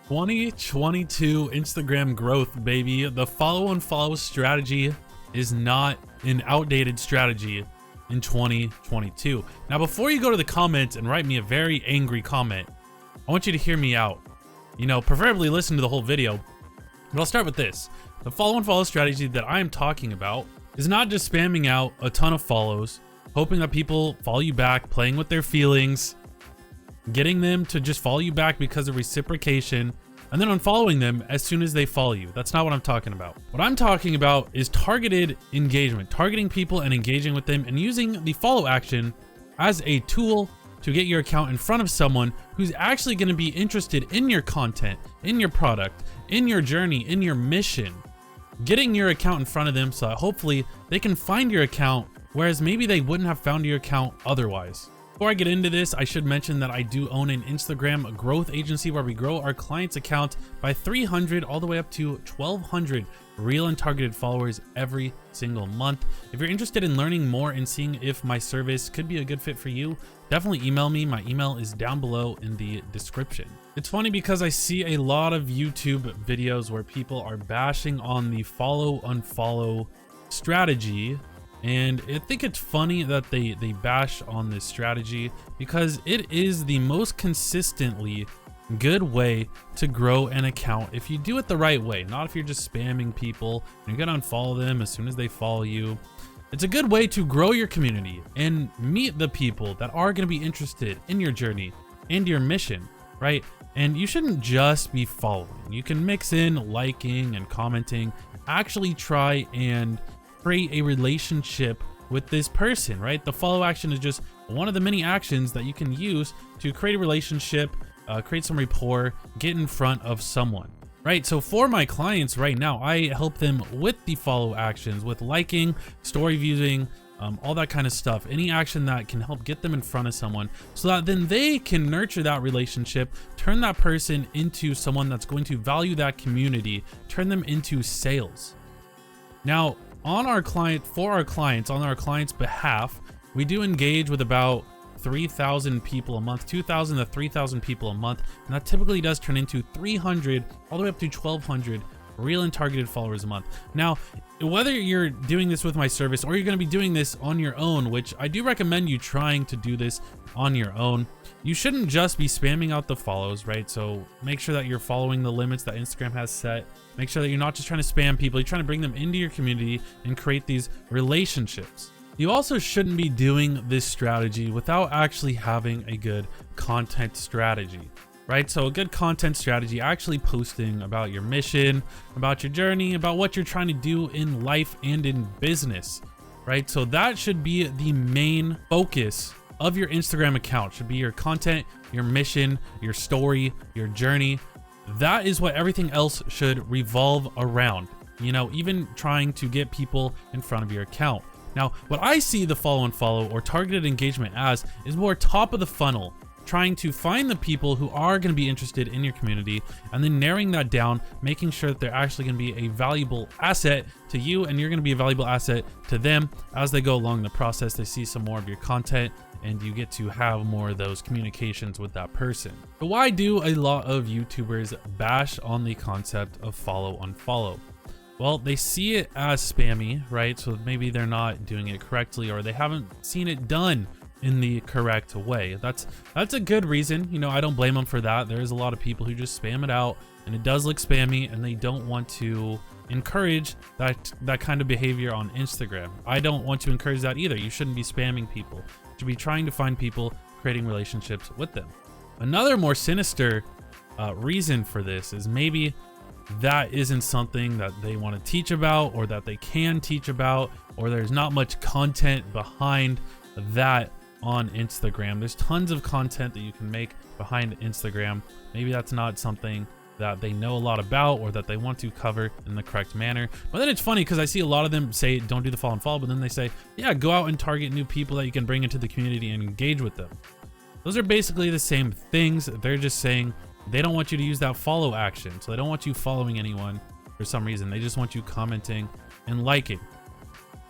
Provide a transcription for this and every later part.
2022 Instagram growth, baby. The follow and follow strategy is not an outdated strategy in 2022. Now, before you go to the comments and write me a very angry comment, I want you to hear me out. You know, preferably listen to the whole video, but I'll start with this. The follow and follow strategy that I am talking about is not just spamming out a ton of follows, hoping that people follow you back, playing with their feelings, getting them to just follow you back because of reciprocation, and then unfollowing them as soon as they follow you. That's not what I'm talking about. What I'm talking about is targeted engagement, targeting people and engaging with them and using the follow action as a tool to get your account in front of someone who's actually going to be interested in your content, in your product, in your journey, in your mission. Getting your account in front of them so that hopefully they can find your account, whereas maybe they wouldn't have found your account otherwise. Before I get into this, I should mention that I do own an Instagram growth agency where we grow our clients' account by 300 all the way up to 1,200 real and targeted followers every single month. If you're interested in learning more and seeing if my service could be a good fit for you, definitely email me. My email is down below in the description. It's funny because I see a lot of YouTube videos where people are bashing on the follow unfollow strategy. And I think it's funny that they bash on this strategy because it is the most consistently good way to grow an account if you do it the right way, not if you're just spamming people and you're gonna unfollow them as soon as they follow you. It's a good way to grow your community and meet the people that are gonna be interested in your journey and your mission, right? And you shouldn't just be following. You can mix in liking and commenting, actually try and create a relationship with this person, right? The follow action is just one of the many actions that you can use to create a relationship, create some rapport, get in front of someone, right? So for my clients right now, I help them with the follow actions, with liking, story viewing, all that kind of stuff. Any action that can help get them in front of someone so that then they can nurture that relationship, turn that person into someone that's going to value that community, turn them into sales. Now, on our clients' behalf, we do engage with about 3,000 people a month, 2,000 to 3,000 people a month, and that typically does turn into 300 all the way up to 1,200 real and targeted followers a month. Now, whether you're doing this with my service or you're going to be doing this on your own, which I do recommend you trying to do this on your own, you shouldn't just be spamming out the follows, right? So make sure that you're following the limits that Instagram has set. Make sure that you're not just trying to spam people, you're trying to bring them into your community and create these relationships. You also shouldn't be doing this strategy without actually having a good content strategy, right? So a good content strategy, actually posting about your mission, about your journey, about what you're trying to do in life and in business, right? So that should be the main focus of your Instagram account, should be your content, your mission, your story, your journey. That is what everything else should revolve around, you know, even trying to get people in front of your account. Now, what I see the follow and follow or targeted engagement as is more top of the funnel, trying to find the people who are going to be interested in your community and then narrowing that down, making sure that they're actually going to be a valuable asset to you and you're going to be a valuable asset to them as they go along the process. They see some more of your content and you get to have more of those communications with that person. But why do a lot of YouTubers bash on the concept of follow unfollow? Well, they see it as spammy, right? So maybe they're not doing it correctly or they haven't seen it done in the correct way. That's a good reason. You know, I don't blame them for that. There's a lot of people who just spam it out and it does look spammy and they don't want to encourage that kind of behavior on Instagram. I don't want to encourage that either. You shouldn't be spamming people. You should be trying to find people, creating relationships with them. Another more sinister reason for this is maybe that isn't something that they want to teach about or that they can teach about, or there's not much content behind that on Instagram. There's tons of content that you can make behind Instagram. Maybe that's not something that they know a lot about or that they want to cover in the correct manner. But then it's funny because I see a lot of them say don't do the follow and follow, but then they say, yeah, go out and target new people that you can bring into the community and engage with them. Those are basically the same things. They're just saying they don't want you to use that follow action. So they don't want you following anyone for some reason. They just want you commenting and liking,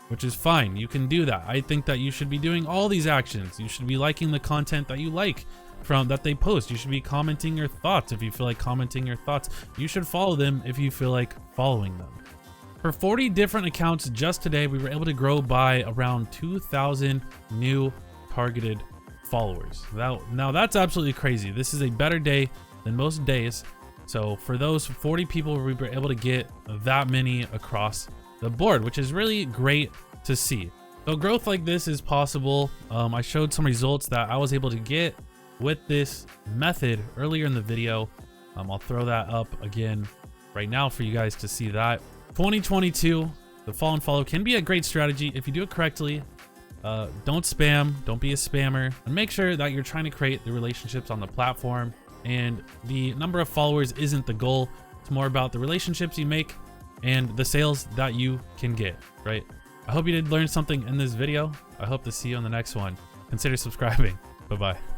which is fine. You can do that. I think that you should be doing all these actions. You should be liking the content that you like. from that they post. You should be commenting your thoughts. If you feel like commenting your thoughts, you should follow them if you feel like following them. For 40 different accounts just today, we were able to grow by around 2,000 new targeted followers. Now that's absolutely crazy. This is a better day than most days. So for those 40 people, we were able to get that many across the board, which is really great to see. So growth like this is possible. I showed some results that I was able to get with this method earlier in the video. I'll throw that up again right now for you guys to see that. 2022, the follow and follow can be a great strategy if you do it correctly. Don't spam, don't be a spammer, and make sure that you're trying to create the relationships on the platform. And the number of followers isn't the goal. It's more about the relationships you make and the sales that you can get, right? I hope you did learn something in this video. I hope to see you on the next one. Consider subscribing. Bye-bye.